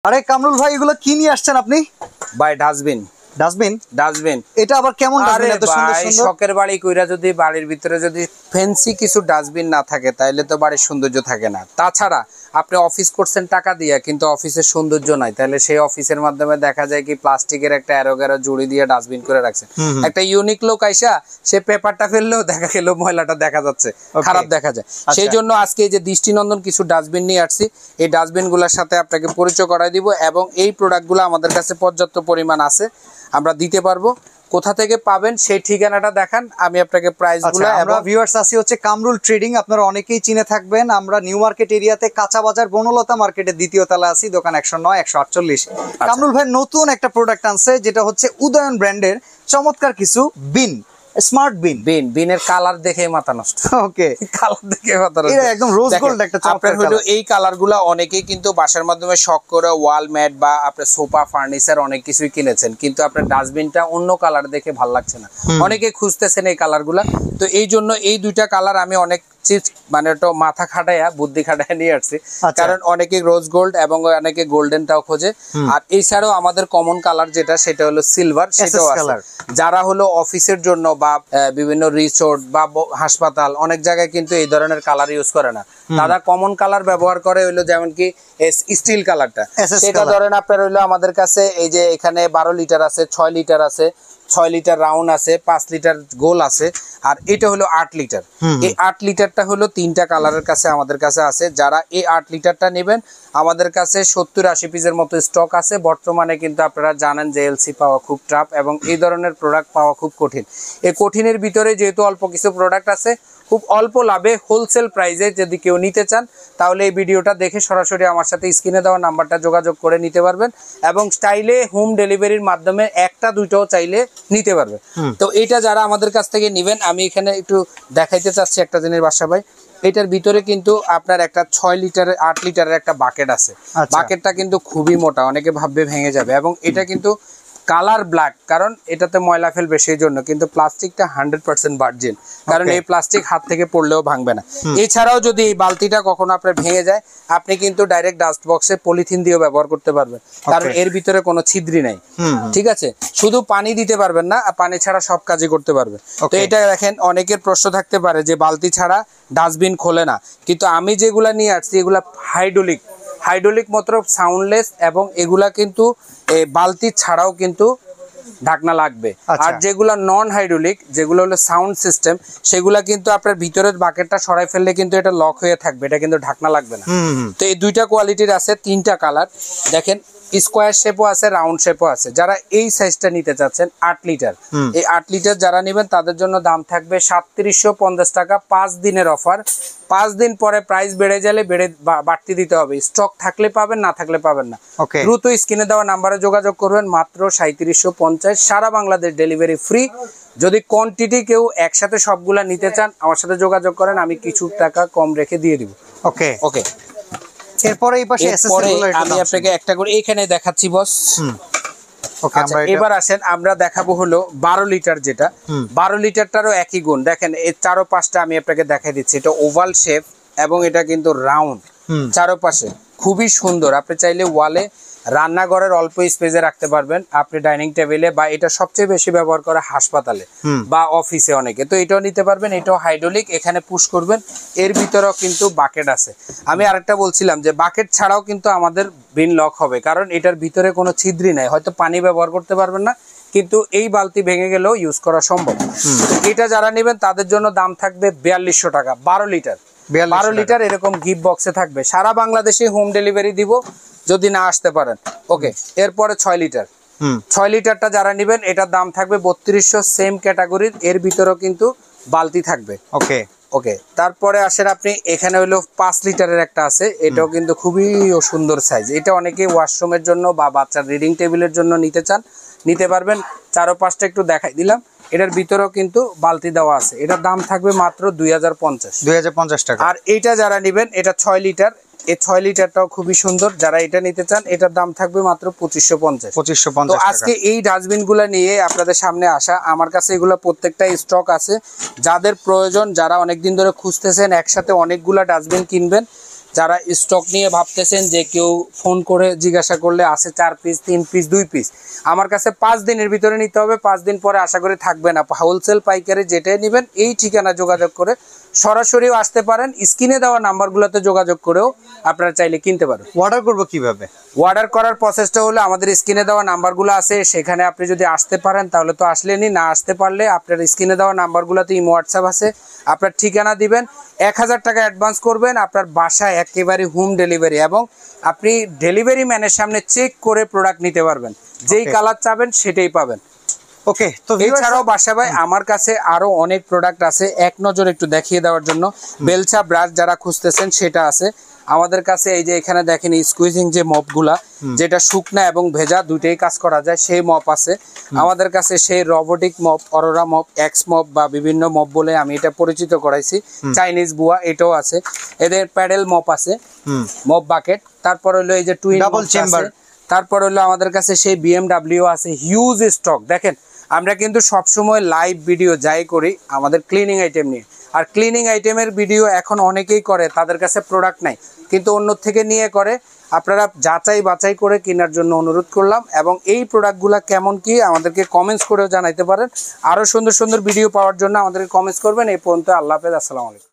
আরে কামরুল ভাই, এগুলো কি নিয়ে আসছেন আপনি? ভাই ডাস্টবিন। ডাস্টবিন এটা আবার কেমন ডাস্টবিন? এত সুন্দর সুন্দর শখের বাড়ি কইরা যদি বাড়ির ভিতরে যদি ফ্যান্সি কিছু ডাস্টবিন না থাকে তাইলে তো বাড়ির সৌন্দর্য থাকে না। তাছাড়া আপনি অফিস করছেন টাকা দিয়ে, কিন্তু অফিসের সৌন্দর্য নাই, তাহলে সেই অফিসের মাধ্যমে দেখা যায় কি প্লাস্টিকের একটা অ্যারো জুড়ি দিয়ে ডাস্টবিন করে রাখছে। একটা ইউনিক লোক আইসা সে পেপারটা ফেললেও দেখা গেল ময়লাটা দেখা যাচ্ছে, খারাপ দেখা যায়। সেই জন্য আজকে এই যে দৃষ্টিনন্দন কিছু ডাস্টবিন নিয়ে আসছি, এই ডাস্টবিন গুলোর সাথে আপনাকে পরিচয় করাই দিব এবং এই প্রোডাক্টগুলো আমাদের কাছে পর্যাপ্ত পরিমাণ আছে, আমরা দিতে পারবো। কোথা থেকে পাবেন সেই ঠিকানাটা দেখান, আমি আপনাকে প্রাইসগুলো। আমরা ভিউয়ার্স আসি হচ্ছে কামরুল ট্রেডিং, আপনারা অনেকেই চিনে থাকবেন। আমরা নিউ মার্কেট এরিয়াতে কাঁচা বাজার বনলতা মার্কেটের দ্বিতীয় তলা আছি, দোকান 109 148। কামরুল ভাই নতুন একটা প্রোডাক্ট আনছে, যেটা হচ্ছে উদয়ন ব্র্যান্ডের চমৎকার কিছু বিন, স্মার্ট বিনের কালার দেখে মাথা নষ্ট। ওকে, কালার দেখে মাথা নষ্ট, এটা একদম রোজ গোল্ড একটা চমৎকার হলো এই কালারগুলো অনেকেই কিন্তু বাসার মাধ্যমে শখ করে ওয়াল ম্যাট বা আপনার সোফা ফার্নিচার অনেক কিছুই কিনেছেন, কিন্তু আপনার ডাস্টবিনটা অন্য কালার দেখে ভালো লাগছে না, অনেকে খুঁজতেছেন এই কালারগুলা। তো এই জন্য এই দুইটা কালার আমি অনেক মানে একটু মাথা খাটাইয়া বুদ্ধি খাটাইয়া নিয়ে আসছি, কারণ অনেকে রোজ গোল্ড এবং অনেকে গোল্ডেনটাও খোঁজে। আর এছাড়াও আমাদের কমন কালার যেটা সেটা হলো সিলভার, সেটাও আছে। যারা হলো অফিসের জন্য বা বিভিন্ন রিসোর্ট বা হাসপাতাল অনেক জায়গায় কিন্তু এই ধরনের কালার ইউজ করে না, তারা কমন কালার ব্যবহার করে, হইলো যেমন কি স্টিল কালারটা। সেটা ধরেন আপনার হইলো আমাদের কাছে এই যে এখানে 12 লিটার আছে, 6 লিটার আছে, 6 লিটার রাউন্ড আছে, 5 লিটার গোল আছে, আর এটা হলো 8 লিটার। এই 8 লিটারটা হলো 3টা কালারের কাছে আমাদের কাছে আছে। যারা এই 8 লিটারটা নেবেন, আমাদের কাছে 70-80 পিসের মতো স্টক আছে বর্তমানে, কিন্তু আপনারা জানেন যে এলসি পাওয়া খুব টাফ এবং এই ধরনের প্রোডাক্ট পাওয়া খুব কঠিন। এই কঠিনের ভিতরে যেহেতু অল্প কিছু প্রোডাক্ট আছে, খুব অল্প লাভে হোলসেল প্রাইসে যদি কেউ নিতে চান, তাহলে এই ভিডিওটা দেখে সরাসরি আমার সাথে স্ক্রিনে দেওয়া নাম্বারটা যোগাযোগ করে নিতে পারবেন এবং চাইলে হোম ডেলিভারির মাধ্যমে একটা দুইটাও চাইলে নিতে পারবেন। তো এটা যারা আমাদের কাছ থেকে নেবেন, আমি এখানে একটু দেখাইতে চাচ্ছি একটা জিনিস বাসা ভাই। এটার ভিতরে কিন্তু আপনার একটা 6 লিটারের 8 লিটারের একটা বাকেট আছে। বাকেটটা কিন্তু খুবই মোটা, অনেকে ভাববে ভেঙে যাবে, এবং এটা কিন্তু কালার ব্ল্যাক, কারণ এটাতে ময়লা ফেলবে সেই জন্য, কিন্তু প্লাস্টিকটা 100% ভার্জিন, কারণ এই প্লাস্টিক হাত থেকে পড়লেও ভাঙবে না। এছাড়াও যদি এই বালতিটা কখনো আপনার ভেঙে যায়, আপনি কিন্তু ডাইরেক্ট ডাস্ট বক্সে পলিথিন দিয়েও ব্যবহার করতে পারবেন, কারণ এর ভিতরে কোনো ছিদ্রি নাই। ঠিক আছে, শুধু পানি দিতে পারবেন না, পানি ছাড়া সব কাজই করতে পারবেন। তো এটা দেখেন, অনেকের প্রশ্ন থাকতে পারে যে বালতি ছাড়া ডাস্টবিন খোলে না, কিন্তু আমি যেগুলা নিয়ে আসছি এগুলা হাইড্রোলিক মাত্র সাউন্ডলেস, এবং এগুলা কিন্তু বালতি ছাড়াও কিন্তু ঢাকনা লাগবে। আর যেগুলা নন হাইড্রোলিক, যেগুলো হলো সাউন্ড সিস্টেম, সেগুলা কিন্তু আপনার ভিতরের বাকেটটা সরাই ফেললে কিন্তু এটা লক হয়ে থাকবে, এটা কিন্তু ঢাকনা লাগবে না। তো এই দুইটা কোয়ালিটির আছে, 3টা কালার দেখেন, স্কোয়ার শেপও আছে, রাউন্ড শেপও আছে। যারা এই সাইজটা নিতে চাচ্ছেন 8 লিটার, এই 8 লিটার যারা নেবেন তাদের জন্য দাম থাকবে 3750 টাকা, 5 দিনের অফার। 5 দিন পরে প্রাইস বেড়ে গেলে বাড়তি দিতে হবে, স্টক থাকলে পাবেন, না থাকলে পাবেন না। দ্রুত স্ক্রিনে দেওয়া নাম্বারে যোগাযোগ করবেন, মাত্র 3750, সারা বাংলাদেশ ডেলিভারি ফ্রি। যদি কোয়ান্টিটি কেউ একসাথে সবগুলা নিতে চান, আমার সাথে যোগাযোগ করেন, আমি কিছু টাকা কম রেখে দিয়ে দিব। ওকে, এরপরে এই পাশে আমি আপনাকে একটা করে এইখানে দেখাচ্ছি বস। এবার আসেন, আমরা দেখাবো হলো 12 লিটার, যেটা 12 লিটারটারও একই গুণ। দেখেন এই 4-5টা আমি আপনাকে দেখাই দিচ্ছি, এটা ওভাল শেপ এবং এটা কিন্তু রাউন্ড, চারপাশে খুবই সুন্দর। আপনি চাইলে ওয়ালে, রান্নাঘরের অল্প স্পেসে রাখতে পারবেন, আপনি ডাইনিং টেবিলে, বা এটা সবচেয়ে বেশি ব্যবহার করে হাসপাতালে বা অফিসে অনেকে, তো এটাও নিতে পারবেন। এটাও হাইড্রোলিক, এখানে পুশ করবেন, এর ভিতরেও কিন্তু বাকেট আছে। আমি আরেকটা বলছিলাম যে বাকেট ছাড়াও কিন্তু আমাদের বিন লক হবে, কারণ এটার ভিতরে কোনো ছিদ্রি নাই, হয়তো পানি ব্যবহার করতে পারবেন না, কিন্তু এই বালতি ভেঙে গেলেও ইউজ করা সম্ভব। এটা যারা নেবেন তাদের জন্য দাম থাকবে 4200 টাকা, 12 লিটার। 12 লিটার এরকম গিফট বক্সে থাকবে, সারা বাংলাদেশে হোম ডেলিভারি দিব যদি না আসতে পারেন। ওকে, এরপরে 6 লিটার, 6 লিটারটা যারা নেবেন এটার দাম থাকবে 3200, সেম ক্যাটাগরির, এর ভিতরেও কিন্তু বালতি থাকবে। ওকে, তারপরে আসেন আপনি, এখানে হলো 5 লিটারের একটা আছে, এটাও কিন্তু খুবই সুন্দর সাইজ। এটা অনেকে ওয়াশরুমের জন্য বা বাচ্চার রিডিং টেবিলের জন্য নিতে চান, নিতে পারবেন। 4-5টা একটু দেখাই দিলাম, এটার ভিতরেও কিন্তু বালতি দেওয়া আছে, এটার দাম থাকবে মাত্র 2050 টাকা। আর এইটা যারা নেবেন, এটা 6 লিটার, এই 6 লিটারটাও খুবই সুন্দর, যারা এটা নিতে চান এটার দাম থাকবে মাত্র 2550। তো আজকে এই ডাস্টবিন গুলা নিয়ে আপনাদের সামনে আসা, আমার কাছে এগুলো প্রত্যেকটাই স্টক আছে। যাদের প্রয়োজন, যারা অনেকদিন ধরে খুঁজতেছেন একসাথে অনেকগুলা ডাস্টবিন কিনবেন, যারা স্টক নিয়ে ভাবতেছেন যে কেউ ফোন করে জিজ্ঞাসা করলে আছে 4 পিস 3 পিস 2 পিস, আমার কাছে 5 দিনের ভিতরে নিতে হবে, 5 দিন পরে আশা করি থাকবে না। হোলসেল পাইকারি যেটাই নেবেন এই ঠিকানা যোগাযোগ করে সরাসরিও আসতে পারেন, স্ক্রিনে দেওয়া নাম্বারগুলোতে যোগাযোগ করেও আপনারা চাইলে কিনতে পারেন। অর্ডার করব কিভাবে? অর্ডার করার প্রসেসটা হলো আমাদের স্ক্রিনে দেওয়া নাম্বারগুলো আছে, সেখানে আপনি যদি আসতে পারেন তাহলে তো আসলেনই, না আসতে পারলে আপনার স্ক্রিনে দেওয়া নাম্বারগুলোতে ইমো হোয়াটসঅ্যাপ আছে, আপনার ঠিকানা দিবেন, 1000 টাকা অ্যাডভান্স করবেন, আপনার বাসায় একেবারে হোম ডেলিভারি, এবং আপনি ডেলিভারি ম্যানের সামনে চেক করে প্রোডাক্ট নিতে পারবেন, যেই কালার চাবেন সেটাই পাবেন। ওকে, তো এছাড়াও বাসা ভাই আমার কাছে আরো অনেক প্রোডাক্ট আছে, এক নজর একটু দেখিয়ে দেওয়ার জন্য। বেলচা ব্রাশ যারা খুঁজতেছেন সেটা আছে আমাদের কাছে। এই যে এখানে দেখেন স্কুইজিং যে মপগুলা, যেটা শুকনা এবং ভেজা দুইটাই কাজ করা যায়, সেই মপ আছে আমাদের কাছে। সেই robotic mop, Aurora mop, X mop বা বিভিন্ন মপ বলে আমি এটা পরিচিত করাইছি, চাইনিজ বুয়া এটাও আছে। এদের প্যাডেল মপ আছে, মপ বাকেট। তারপর হলো এই যে টুইন ডাবল চেম্বার। তারপর হলো আমাদের কাছে সেই বিএমডব্লিউ আছে, হিউজ স্টক। দেখেন আমরা কিন্তু সবসময় লাইভ ভিডিও যাই করি আমাদের ক্লিনিং আইটেম নিয়ে, আর ক্লিনিং আইটেমের ভিডিও এখন অনেকেই করে, তাদের কাছে প্রোডাক্ট নাই কিন্তু অন্য থেকে নিয়ে করে। আপনারা যাচাই বাছাই করে কেনার জন্য অনুরোধ করলাম, এবং এই প্রোডাক্টগুলো কেমন কি আমাদেরকে কমেন্টস করেও জানাইতে পারেন। আরও সুন্দর সুন্দর ভিডিও পাওয়ার জন্য আমাদেরকে কমেন্টস করবেন। এই পর্যন্ত আল্লাহ হাফেজ, আসসালামু আলাইকুম।